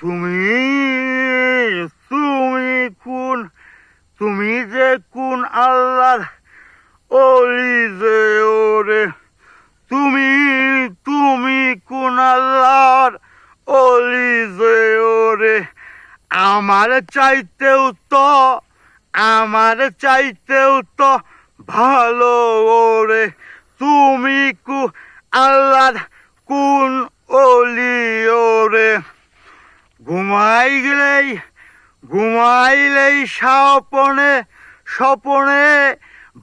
তুমি তুমি কোন তুমি যে কোন আল্লাহর ওলি যে ওরে তুমি তুমি কোন আল্লাহর ওলি যে ওরে আমার চাইতেও তো ভালো ওরে তুমি আল্লাহর কোন ওলি ওরে ঘুমাইলেই স্বপনে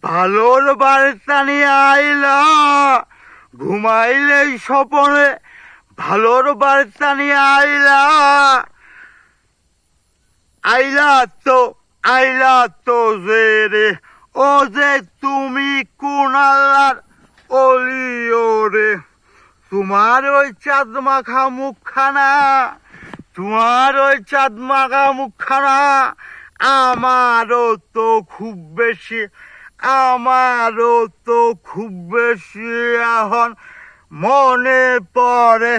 ভালোর বার্তা নিয়ে আইলা ঘুমাইলেই স্বপনে ভালোর বার্তা নিয়ে আইলা তো যে রে ও যে তুমি কোন আল্লাহর ওলি ওরে তোমার ওই চাঁদ মাখা মুখখানা আমারও তো খুব বেশি এখন মনে পড়ে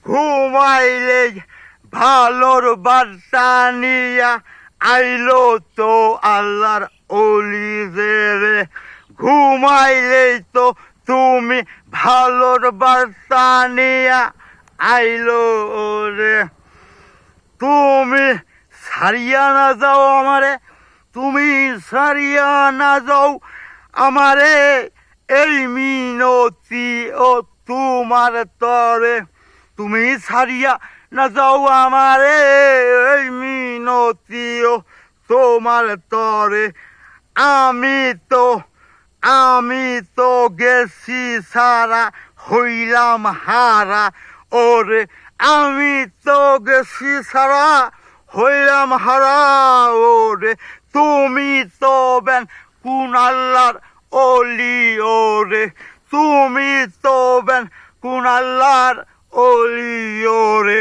ঘুমাইলে ভালোর বার্তা নিয়া আইলো তো আল্লাহর ওলি যে রে ঘুমাইলেই তো তুমি ভালোর বার্তা নিয়া আইলো রে তুমি সারিয়া না যাও আমারে এই মিনতি ও তোমার তরে তুমি সারিয়া না যাও আমারে এই মিনতি ও তোমার তরে আমি তো গেছি সারা হইলাম হারা ওরে আমি তো গেছি সারা হইলাম হারা ওরে তুমি তো বেন কোন আল্লাহর ওলি ওরে তুমি তো বেন কোন আল্লাহর ওলি ওরে